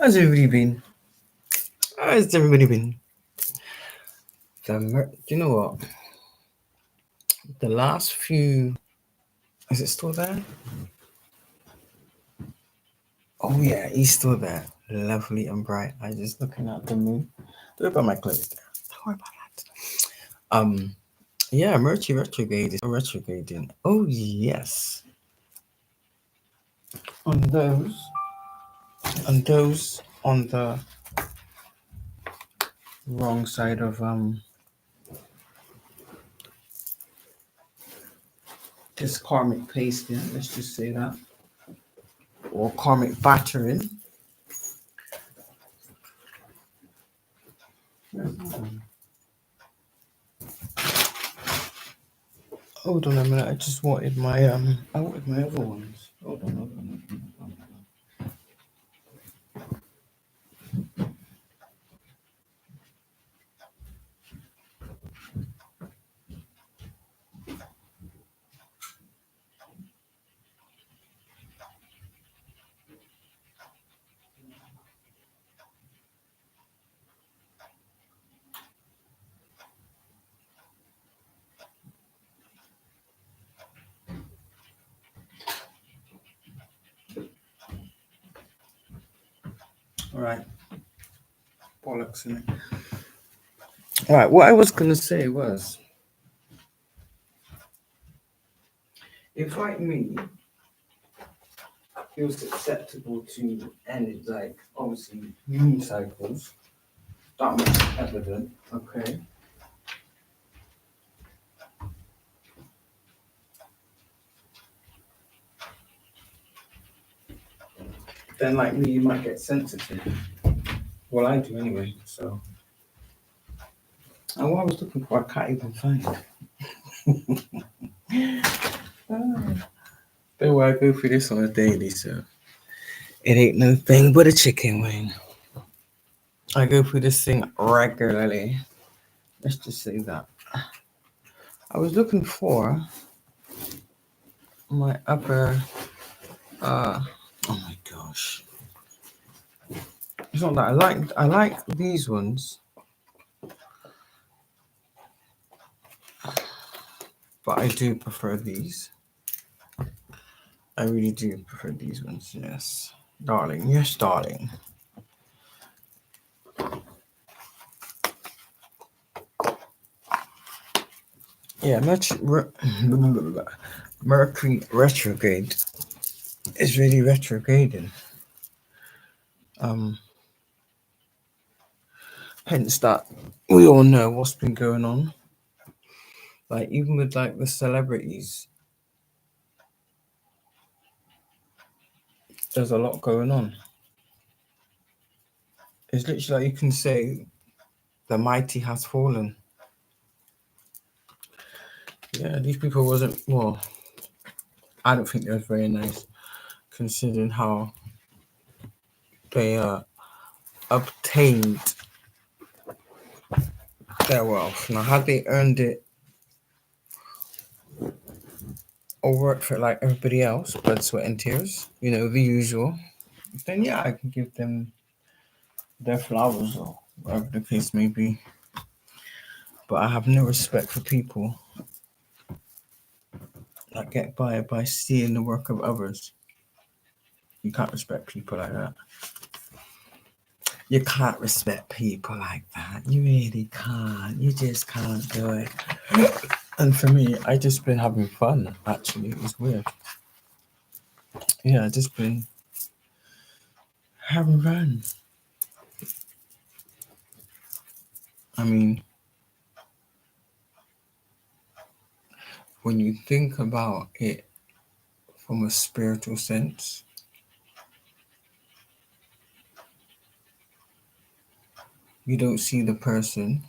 How's everybody been? How's everybody been? Do you know what? The last few. Is it still there? Oh, yeah, he's still there. Lovely and bright. I just looking at the moon. Don't about my clothes there. Don't worry about that. Yeah, Mercury retrograde is retrograding. Oh, yes. On those on the wrong side of this karmic pasting, let's just say that, or karmic battering. Hold on a minute, I just wanted my other ones. Hold on. Alright. Bollocks in it. Alright, what I was gonna say was, if like me, it was acceptable to end like obviously moon cycles, that much evident, okay. Then like me, you might get sensitive. Well, I do anyway, so. And what I was looking for, I can't even find. Don't worry, I go through this on a daily, so it ain't no thing but a chicken wing. I go through this thing regularly. Let's just say that. I was looking for my upper. Oh my gosh! It's not that I like these ones, but I do prefer these. I really do prefer these ones. Yes, darling. Yes, darling. Yeah, Mercury retrograde is really retrograding. Hence that we all know what's been going on. Like even with like the celebrities, there's a lot going on. It's literally like you can say the mighty has fallen. Yeah, these people wasn't well. I don't think they was very nice, considering how they obtained their wealth. Now, had they earned it or worked for it like everybody else, blood, sweat, and tears, the usual, then yeah, I can give them their flowers or whatever the case may be. But I have no respect for people that get by stealing the work of others. You can't respect people like that. You can't respect people like that. You really can't. You just can't do it. And for me, I just been having fun, actually. It was weird. Yeah, I just been having fun. I mean, when you think about it from a spiritual sense, you don't see the person,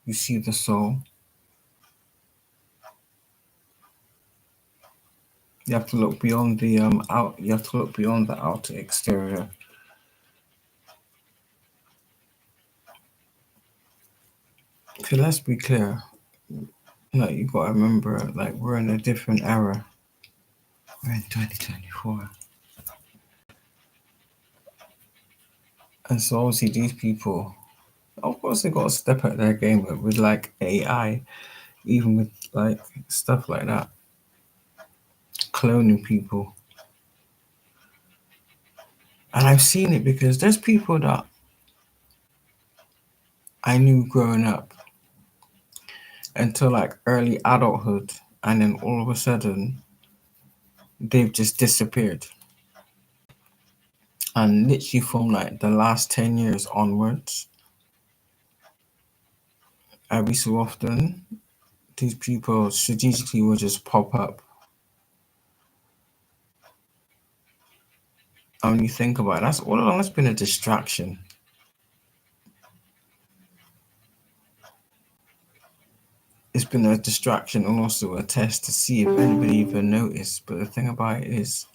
you see the soul. You have to look beyond the you have to look beyond the outer exterior. So let's be clear. Like you gotta remember, like we're in a different era. We're in 2024. And so obviously these people, of course, they got to step up their game with like AI, even with like stuff like that, cloning people. And I've seen it because there's people that I knew growing up until like early adulthood, and then all of a sudden they've just disappeared. And literally from like the last 10 years onwards, every so often, these people strategically will just pop up. And when you think about it, that's all along, that's been a distraction. It's been a distraction and also a test to see if anybody even noticed. But the thing about it is,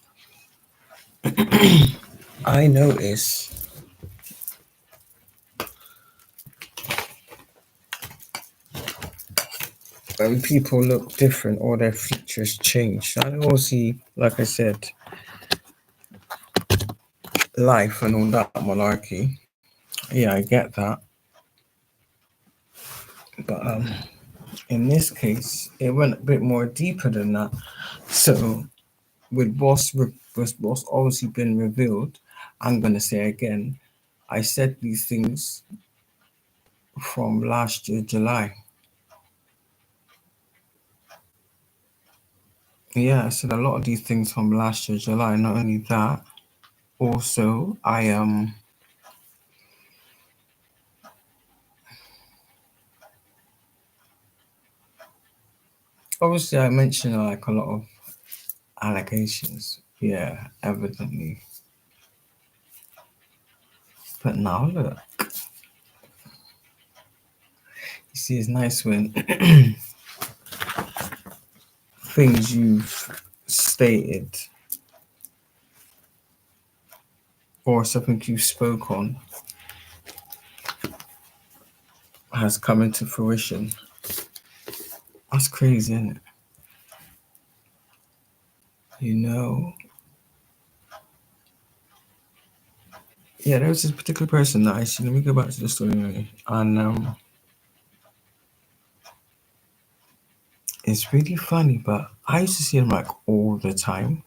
I notice when people look different or their features change. I don't see, like I said, life and all that malarkey. Yeah, I get that. But in this case, it went a bit more deeper than that. So with what's obviously been revealed, I'm gonna say again, I said these things from last year, July. Yeah, I said a lot of these things from last year, July. Not only that, also obviously I mentioned like a lot of allegations. Yeah, evidently. But now look, you see, it's nice when things you've stated or something you spoke on has come into fruition. That's crazy, isn't it? You know, yeah, there was this particular person that I see. Let me go back to the story anyway. And it's really funny, but I used to see him like all the time.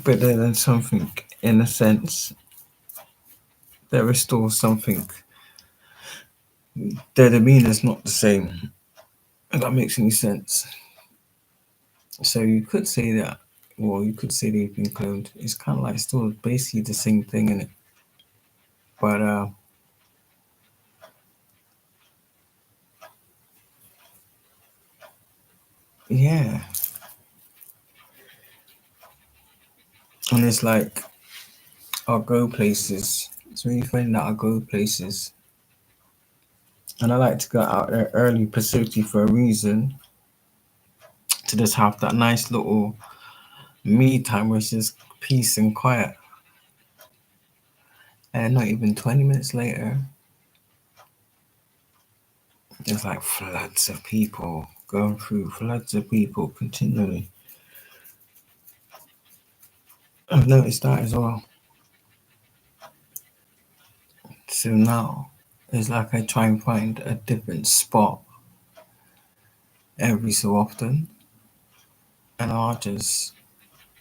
But then something, in a sense, there is still something. Their demeanor's not the same. If that makes any sense. So you could say that, well, you could say they've been cloned. It's kind of like still basically the same thing in it. But yeah, and it's like I'll go places. It's really funny that I go places, and I like to go out there early, specifically for a reason, to just have that nice little me time where it's just peace and quiet. And not even 20 minutes later, there's like floods of people going through, floods of people continually. I've noticed that as well. So now it's like I try and find a different spot every so often, and I'll just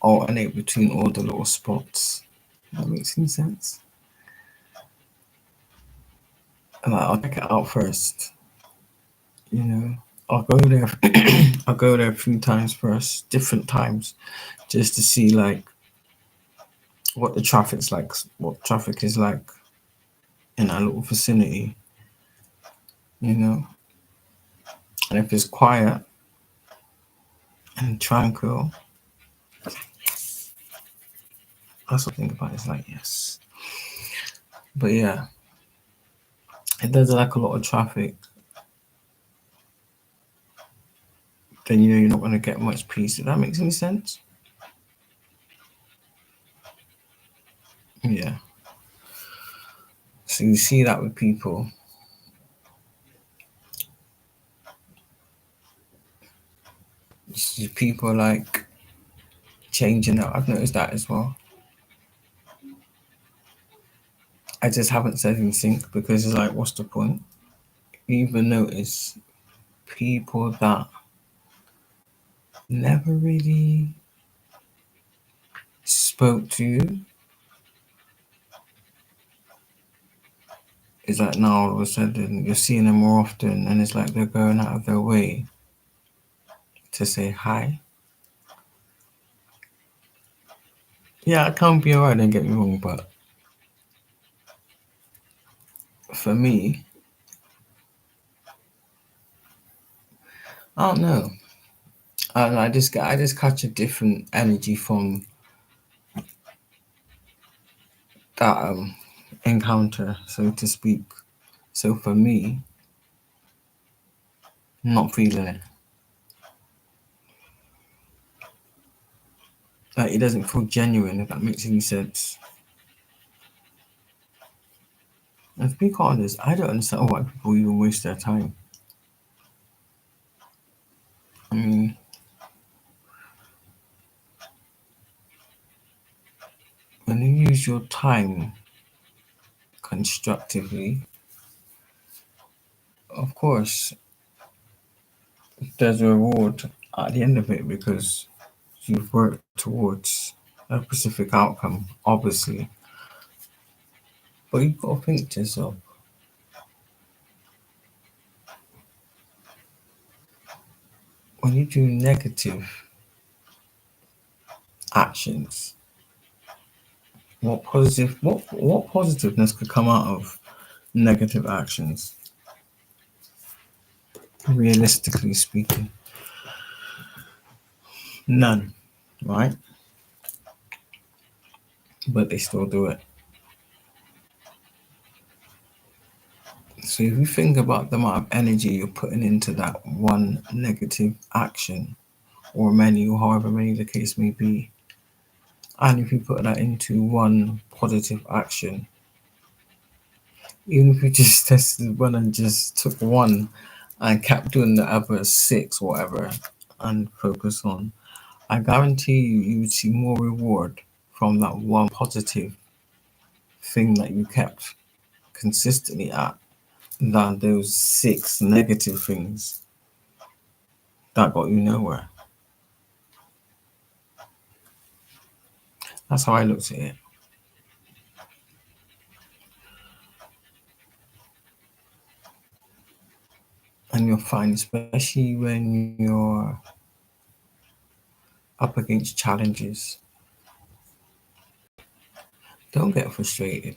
alternate between all the little spots. That makes any sense? And like, I'll check it out first, you know. I'll go there. I'll go there a few times first, different times, just to see like what the traffic's like, what traffic is like in that little vicinity, you know. And if it's quiet and tranquil, that's what I think about it. It's like yes, but yeah, if there's like a lot of traffic, then you know you're not going to get much peace. If that makes any sense? Yeah. So you see that with people. You see people like changing out. I've noticed that as well. I just haven't said in sync because it's like, what's the point? You even notice people that never really spoke to you. It's like now all of a sudden you're seeing them more often, and it's like they're going out of their way to say hi. Yeah, it can be alright, don't get me wrong, but for me, I don't know. I just catch a different energy from that encounter, so to speak. So for me, I'm not feeling it. Like it doesn't feel genuine, if that makes any sense. And to be honest, I don't understand why people even waste their time. I mean, when you use your time constructively, of course, there's a reward at the end of it because you've worked towards a specific outcome, obviously. But you've got to think to yourself, when you do negative actions, what positiveness could come out of negative actions? Realistically speaking, none, right? But they still do it. So if you think about the amount of energy you're putting into that one negative action, or many, or however many the case may be, and if you put that into one positive action, even if you just tested one and just took one and kept doing the other six, whatever, and focus on, I guarantee you would see more reward from that one positive thing that you kept consistently at than those six negative things that got you nowhere. That's how I looked at it. And you'll find, especially when you're up against challenges, don't get frustrated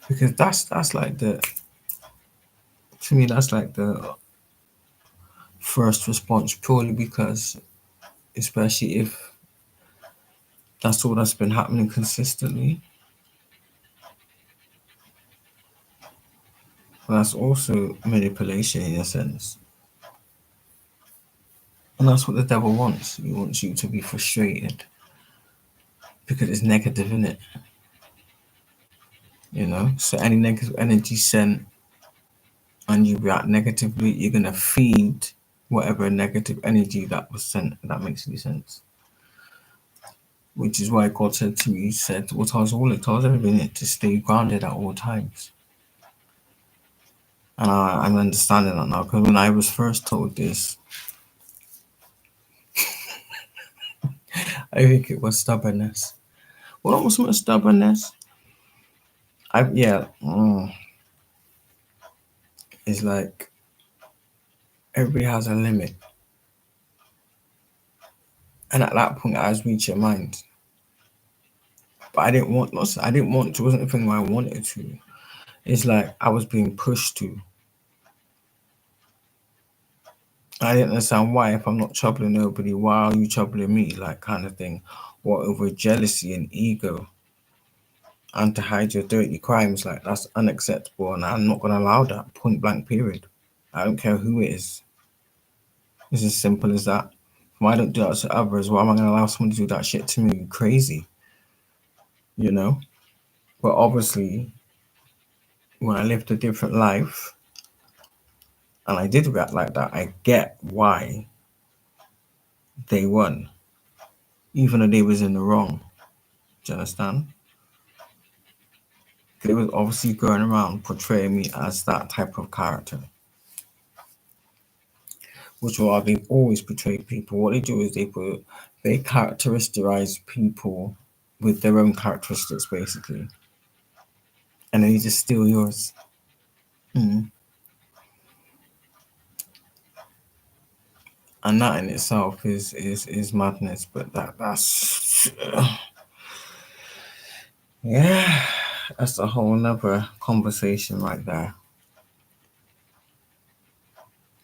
because that's like the to me that's like the first response, purely because, especially if that's all that's been happening consistently, that's also manipulation in a sense. And that's what the devil wants. He wants you to be frustrated because it's negative, in it? So any negative energy sent and you react negatively, you're gonna feed whatever negative energy that was sent. If that makes any sense. Which is why God said to me, He said, "Well, tells everything to stay grounded at all times." And I'm understanding that now because when I was first told this, I think it was stubbornness. Well, it wasn't stubbornness. It's like everybody has a limit, and at that point, I was reaching mind. But I didn't want. Not, I didn't want to. It wasn't the thing where I wanted to. It's like I was being pushed to. I didn't understand why. If I'm not troubling nobody, why are you troubling me? Like kind of thing, or over jealousy and ego, and to hide your dirty crimes. Like that's unacceptable, and I'm not gonna allow that. Point blank. Period. I don't care who it is. It's as simple as that. If I don't do that to others, why am I gonna allow someone to do that shit to me? Crazy, you know. But obviously, when I lived a different life and I did react like that, I get why they won. even though they was in the wrong. Do you understand? They was obviously going around portraying me as that type of character, which why they always portray people. What they do is they characterize people with their own characteristics, basically, and then you just steal yours. Mm. And that in itself is madness. But that's yeah, that's a whole nother conversation right there.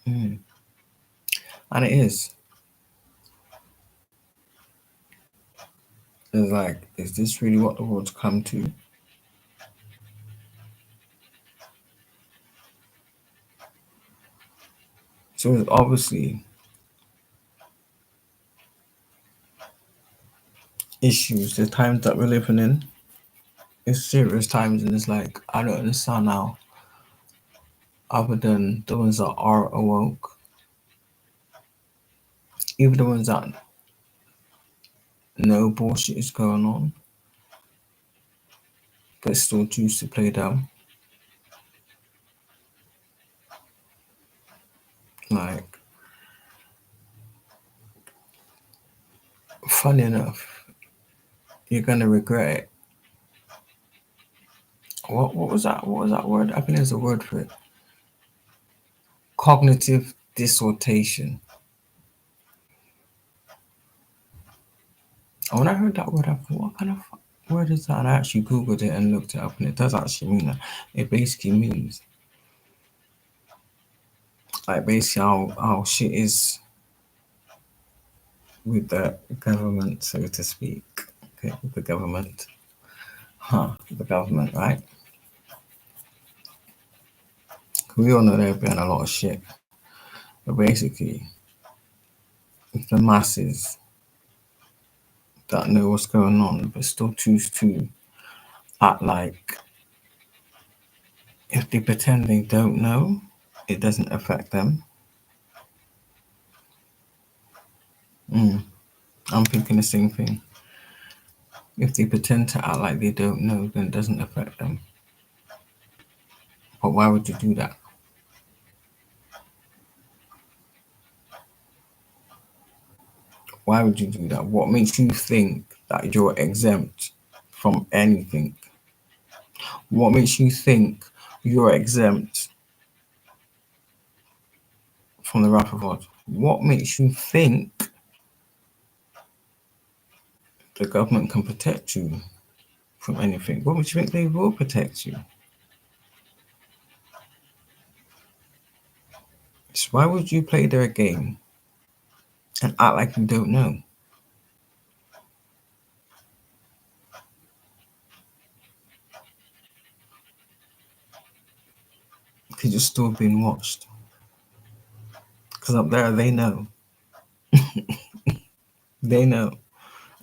Mm. And it is. It's like, is this really what the world's come to? So it's obviously issues. The times that we're living in, it's serious times, and it's like I don't understand now. Other than the ones that are awoke, even the ones that know bullshit is going on, but still choose to play dumb. Like, funny enough, you're gonna regret it. What was that? What was that word? I think there's a word for it. Cognitive dissortation. And when I heard that word, I thought, what kind of word is that? And I actually googled it and looked it up, and it does actually mean that. It basically means like basically how shit is with the government, so to speak. Okay, with the government. The government, right? We all know they're doing a lot of shit. But basically, if the masses that know what's going on but still choose to act like if they pretend they don't know, it doesn't affect them. I'm thinking the same thing. If they pretend to act like they don't know, then it doesn't affect them. But why would you do that? Why would you do that? What makes you think that you're exempt from anything? What makes you think you're exempt from the wrath of God? What makes you think the government can protect you from anything? What makes you think they will protect you? So why would you play their game and act like you don't know? Because you're still being watched. Because up there, they know. They know.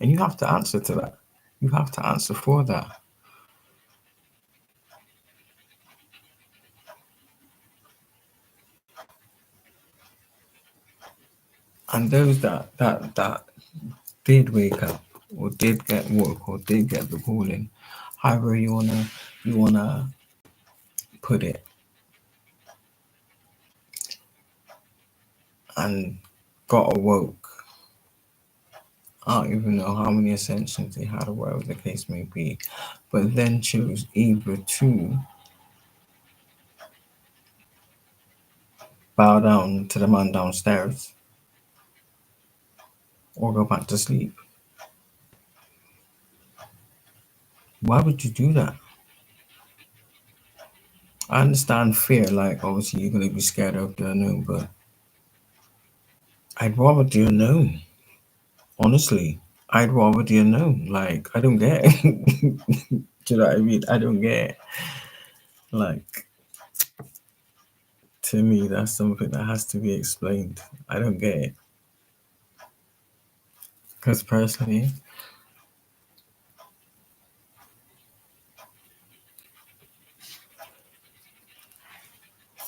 And you have to answer to that. You have to answer for that. And those that did wake up or did get woke or did get the calling, however you wanna put it, and got awoke. I don't even know how many ascensions they had or whatever the case may be, but then chose either to bow down to the man downstairs or go back to sleep. Why would you do that? I understand fear, like obviously you're gonna be scared of the unknown, but I'd rather do unknown. Honestly, I'd rather do unknown. Like I don't get it. Do you know what I mean? I don't get it. Like to me, that's something that has to be explained. I don't get it. Because personally,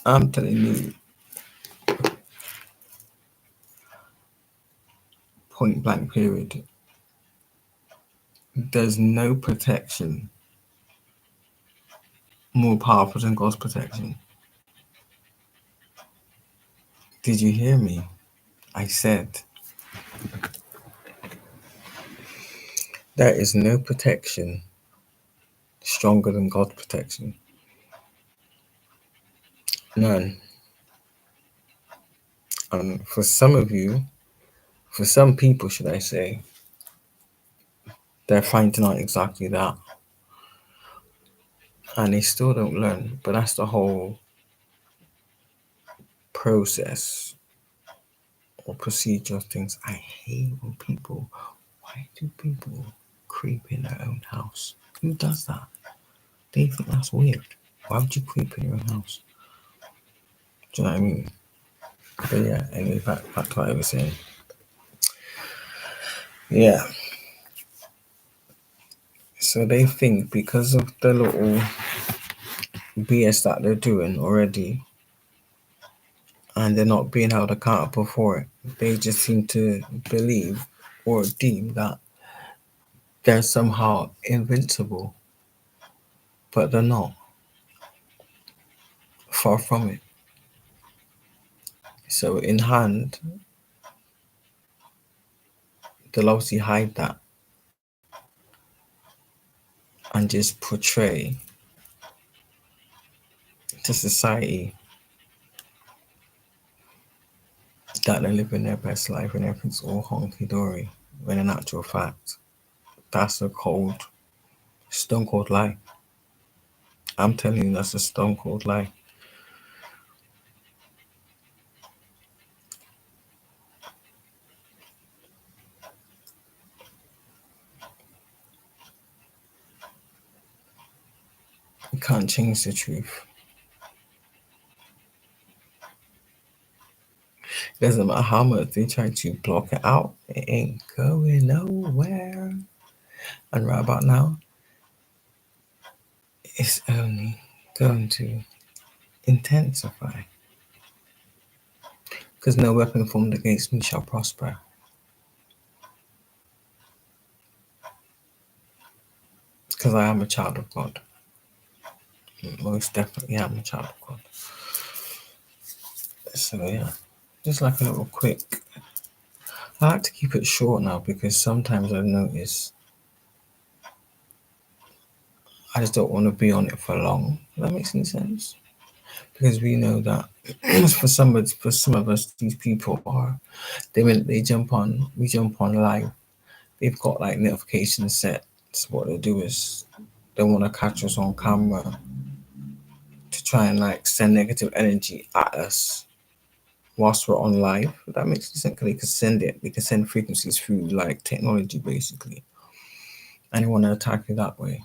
I'm telling you, point blank period. There's no protection more powerful than God's protection. Did you hear me? I said there is no protection stronger than God's protection. None. And for some of you, for some people, should I say, they're finding out exactly that. And they still don't learn. But that's the whole process or procedure of things. I hate when people, why do people creep in their own house? Who does that? They think that's weird. Why would you creep in your own house? Do you know what I mean? But yeah, anyway, back to what I was saying. Yeah. So they think because of the little BS that they're doing already and they're not being held accountable for it, they just seem to believe or deem that they're somehow invincible, but they're not. Far from it. So in hand, they'll obviously hide that and just portray to society that they're living their best life and everything's all honky dory, when in actual fact, that's a stone cold lie. I'm telling you, that's a stone cold lie. You can't change the truth. It doesn't matter how much they try to block it out, it ain't going nowhere. And right about now, it's only going to intensify. Because no weapon formed against me shall prosper. Because I am a child of God. Most definitely am a child of God. So yeah, just like a little quick. I like to keep it short now because sometimes I notice I just don't want to be on it for long. Does that make any sense? Because we know that for some of us, these people are they jump on, we jump on live. They've got like notifications set. So what they do is they want to catch us on camera to try and like send negative energy at us whilst we're on live. That makes sense because they can send it. They can send frequencies through like technology basically, and they want to attack you that way.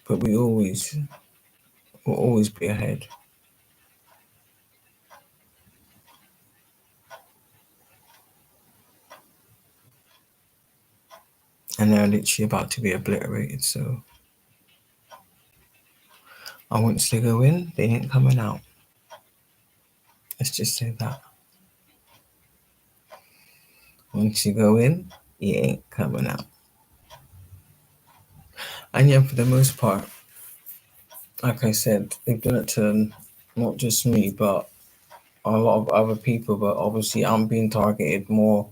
But we'll always be ahead. And they're literally about to be obliterated. So once they go in, they ain't coming out. Let's just say that. Once you go in, you ain't coming out. And yeah, for the most part, like I said, they've done it to not just me, but a lot of other people. But obviously, I'm being targeted more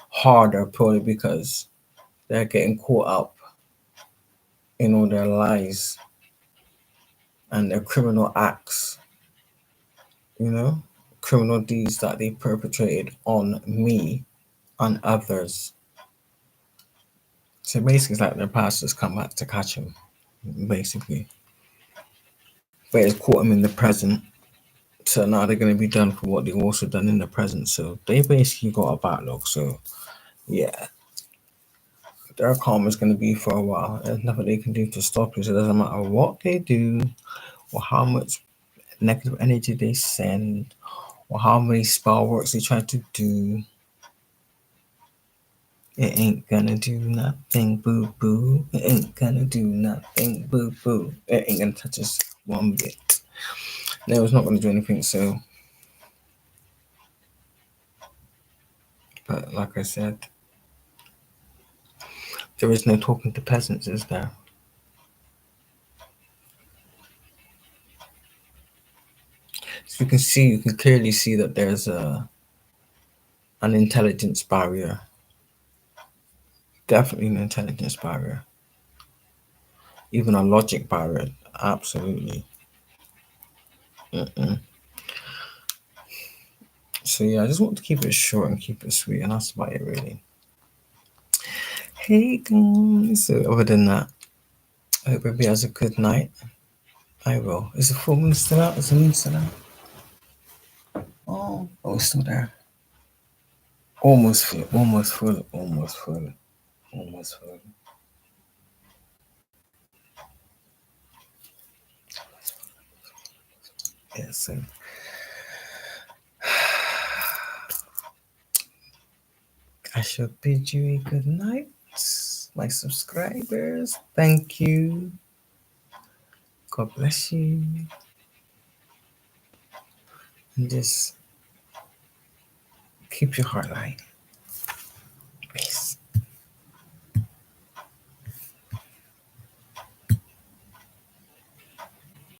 harder, probably because they're getting caught up in all their lies and their criminal acts, criminal deeds that they perpetrated on me and others. So basically, it's like their pastors come back to catch them, basically. But it's caught them in the present. So now they're going to be done for what they've also done in the present. So they basically got a backlog. So yeah, their karma is going to be for a while. There's nothing they can do to stop it. It doesn't matter what they do or how much negative energy they send or how many spell works they try to do. It ain't gonna do nothing, boo boo. It ain't gonna do nothing, boo boo. It ain't gonna touch us one bit. No, it's not gonna do anything. So, but like I said, There is no talking to peasants, is there? So you can clearly see that there's an intelligence barrier. Definitely an intelligence barrier. Even a logic barrier. Absolutely. Mm-mm. So yeah, I just want to keep it short and keep it sweet, and that's about it really. Hey guys. So other than that, I hope everybody has a good night. I will. Is the full moon still out? Is the moon still out? Oh, it's still there. Almost full. Almost full. Almost full. Almost full. Yeah, so I shall bid you a good night, my subscribers. Thank you. God bless you. And just keep your heart light.